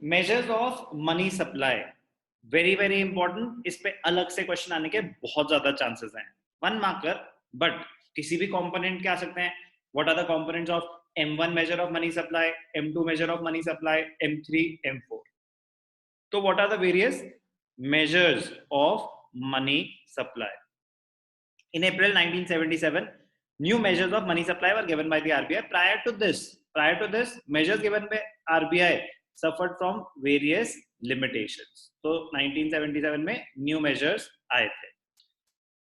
Measures of money supply, very very important. इस पे अलग से क्वेश्चन आने के बहुत ज्यादा चांसेस हैं। 1 मार्कर, बट किसी भी कंपोनेंट के आ सकते हैं। What are the components of M1 measure of money supply, M2 measure of money supply, M3, M4? तो what are the various measures of money supply? In April 1977, new measures of money supply were given by the RBI. Prior to this, measures given by RBI suffered from various limitations. तो 1977 में new measures आए थे।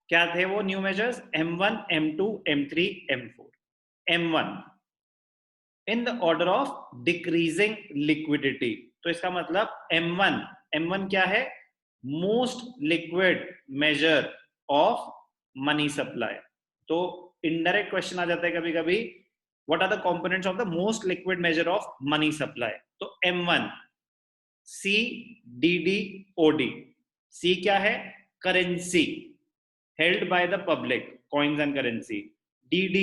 क्या थे वो new measures? M1, M2, M3, M4. M1 in the order of decreasing liquidity. तो इसका मतलब M1 क्या है? Most liquid measure of money supply. तो इनडायरेक्ट क्वेश्चन आ जाता है कभी कभी, what are the components of the most liquid measure of money supply? तो M1 CDD-OD। सी क्या है? Currency held by the public, coins and currency. DD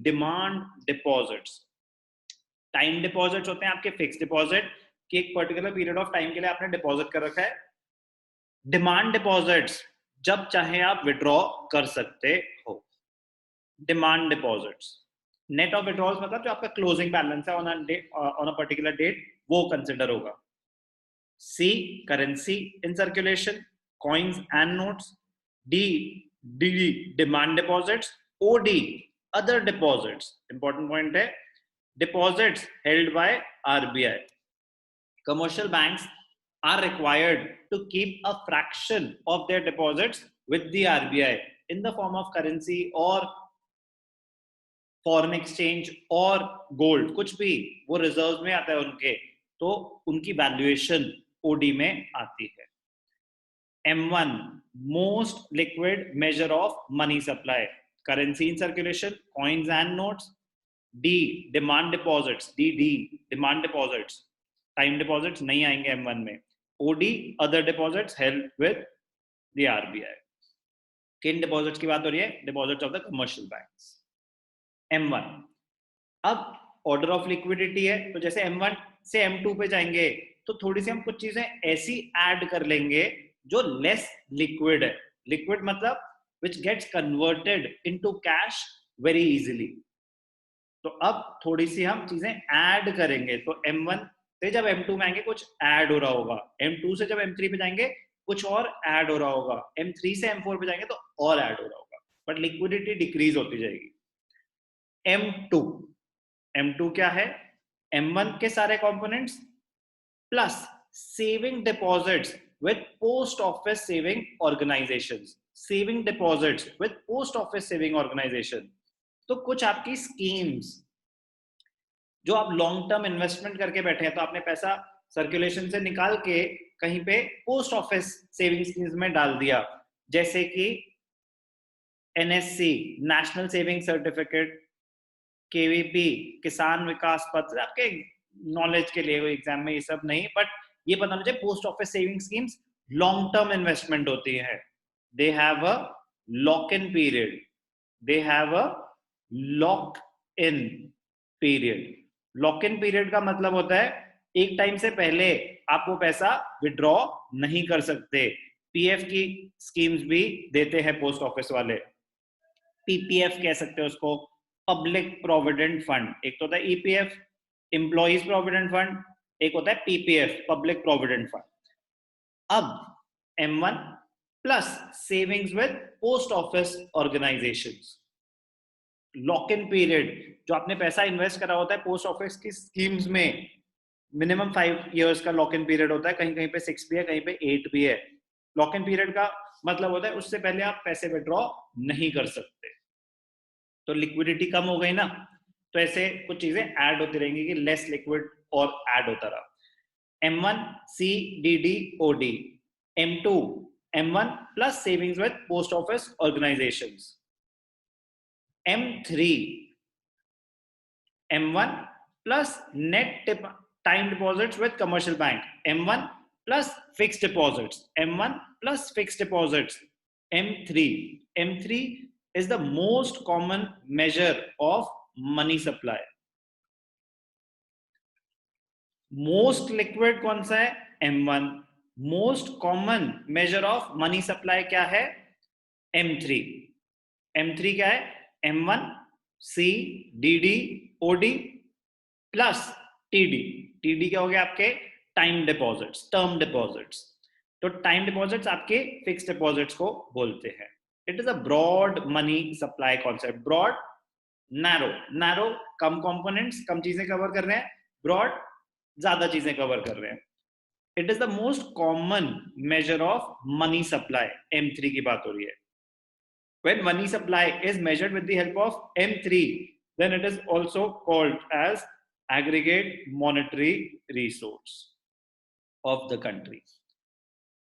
demand deposits. Time deposits होते हैं आपके फिक्स डिपॉजिट कि एक पर्टिकुलर पीरियड ऑफ टाइम के लिए आपने डिपॉजिट कर रखा है। डिमांड डिपॉजिट्स जब चाहे आप विड्रॉ कर सकते हो। Demand deposits, net of withdrawals मतलब जो आपका क्लोजिंग बैलेंस है ऑन अ पर्टिकुलर डेट, वो कंसिडर होगा। C currency in circulation, coins and notes. D D demand deposits. OD other deposits, important point है, deposits held by RBI. Commercial banks are required to keep a fraction of their deposits with the RBI in the form of currency or foreign exchange or gold, कुछ भी वो reserve में आता है उनके, तो उनकी वैल्यूएशन ओडी में आती है। M1 most liquid measure of money supply, currency in circulation, coins and notes. D demand deposits, DD demand deposits, time deposits नहीं आएंगे M1 में। OD other deposits held with the RBI. किन deposits की बात हो रही है? Deposits of the commercial banks. M1 अब ऑर्डर ऑफ लिक्विडिटी है, तो जैसे M1 से M2 पे जाएंगे तो थोड़ी सी हम कुछ चीजें ऐसी ऐड कर लेंगे जो लेस लिक्विड है। लिक्विड मतलब which gets converted into cash very easily. तो अब थोड़ी सी हम चीजें ऐड करेंगे। तो M1 से जब M2 में आएंगे कुछ ऐड हो रहा होगा, M2 से जब M3 पे जाएंगे कुछ और ऐड हो रहा होगा, M3 से M4 पे जाएंगे तो और ऐड हो रहा होगा, बट लिक्विडिटी डिक्रीज होती जाएगी। M2 क्या है? M1 के सारे components plus saving deposits with post office saving organisations. Saving deposits with post office saving organisation, तो कुछ आपकी स्कीम्स जो आप लॉन्ग टर्म इन्वेस्टमेंट करके बैठे हैं, तो आपने पैसा सर्कुलेशन से निकाल के कहीं पे पोस्ट ऑफिस सेविंग स्कीम्स में डाल दिया, जैसे कि NSC national saving certificate, KVP किसान विकास पत्र। आपके नॉलेज के लिए, एग्जाम में ये सब नहीं, बट ये पता होना चाहिए post office saving schemes long term investment होती है। They have a lock in period, they have a lock in period. Lock in period का मतलब होता है एक टाइम से पहले आप वो पैसा विड्रॉ नहीं कर सकते। पीएफ की स्कीम्स भी देते हैं पोस्ट ऑफिस वाले, पीपीएफ कह सकते हो उसको, पब्लिक प्रोविडेंट फंड। एक तो होता है ईपीएफ एम्प्लॉइज प्रोविडेंट फंड, एक होता है पीपीएफ पब्लिक प्रोविडेंट फंड। अब M1 plus savings with post office organisations, lock in period, जो आपने पैसा इन्वेस्ट करा होता है पोस्ट ऑफिस की स्कीम्स में, मिनिमम 5 years का लॉक इन पीरियड होता है, कहीं कहीं पे 6 भी है, कहीं पे 8 भी है। लॉक इन पीरियड का मतलब होता है उससे पहले आप पैसे विड्रॉ नहीं कर सकते। तो लिक्विडिटी कम हो गई ना, तो ऐसे कुछ चीजें ऐड होती रहेंगी कि लेस लिक्विड और ऐड होता रहा। M1 CDD-OD, M2 M1 plus savings with post office organizations, M3 M1 plus net time deposits with commercial bank, M1 plus fixed deposits, M1 plus fixed deposits, M3 is the most common measure of money supply. Most liquid कौन सा है? M1। Most common measure of money supply क्या है? M3। M3 क्या है? M1 C DD OD plus TD। TD क्या हो गया आपके? Time deposits, term deposits. तो टाइम डिपॉजिट्स आपके फिक्स डिपॉजिट्स को बोलते हैं। It is a broad money supply concept. Broad, narrow. Narrow कम कंपोनेंट्स, कम चीजें कवर कर रहे हैं, ब्रॉड ज्यादा चीजें कवर कर रहे हैं। It is the most common measure of money supply. M3 की बात हो रही है। When money supply is measured with the help of M3, then it is also called as aggregate monetary resource of the country.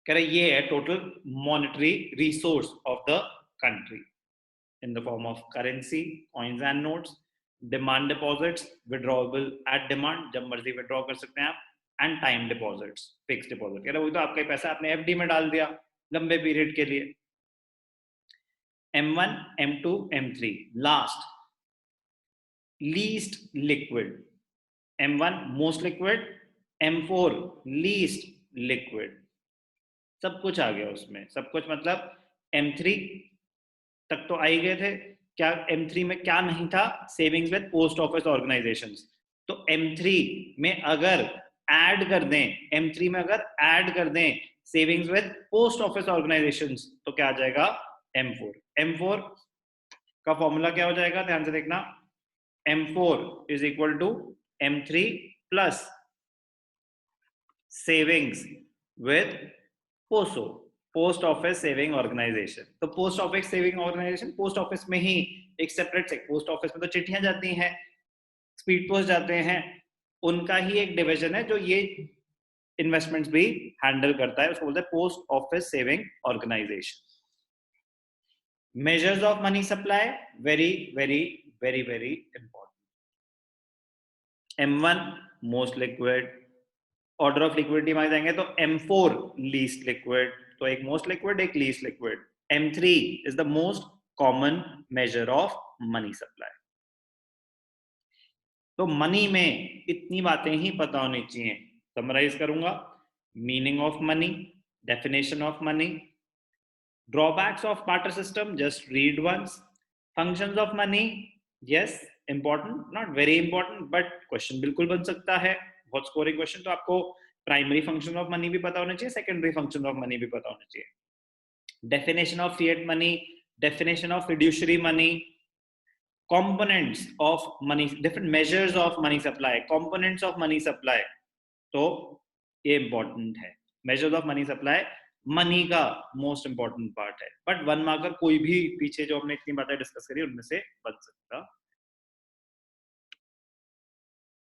कह रहे ये है total monetary resource of the country in the form of currency, coins and notes, demand deposits, withdrawable at demand, जब मर्जी withdraw कर सकते हैं आप, and time deposits, fixed deposit। कह रहे वही तो आपका पैसा आपने FD में डाल दिया लंबे पीरियड के लिए। M1, M2, M3, last least liquid, M1 most liquid, M4 least liquid। सब कुछ आ गया उसमें, सब कुछ मतलब M3 तक तो आ ही गए थे। क्या M3 में क्या नहीं था? Savings with post office organisations. तो M3 में अगर ऐड कर दें, M3 में अगर ऐड कर दें savings with post office organisations तो क्या आ जाएगा? M4। M4 का फॉर्मूला क्या हो जाएगा? ध्यान से देखना। M4 is equal to M3 plus savings with POSO, post office saving organisation. तो post office saving organisation, post office में ही एक सेपरेट से, पोस्ट ऑफिस में तो चिट्ठियां जाती हैं, स्पीड पोस्ट जाते हैं, उनका ही एक डिवीजन है जो ये इन्वेस्टमेंट्स भी हैंडल करता है, उसको बोलते हैं post office saving organisation. Measures of money supply, very very very very important. M1 most liquid, order of liquidity में जाएंगे तो M4 लीस्ट लिक्विड, तो एक मोस्ट लिक्विड एक least liquid. M3 is the most common measure of money supply. तो money में इतनी बातें ही पता होनी चाहिए। समराइज करूंगा। Meaning of money, definition of money, drawbacks of barter system, just read once, functions of money, yes important, not very important but question बिल्कुल बन सकता है, बहुत स्कोरिंग क्वेश्चन। तो आपको प्राइमरी फंक्शन ऑफ मनी भी पता होना चाहिए, सेकेंडरी फंक्शन ऑफ मनी भी पता होना चाहिए। Definition of fiat money, definition of fiduciary money, components of money, different measures of money supply, components of money supply। तो ये इंपॉर्टेंट है। Measures of money supply money का मोस्ट इंपॉर्टेंट पार्ट है, but one marker कोई भी पीछे जो हमने इतनी बातें डिस्कस करी उनमें से बन सकता है।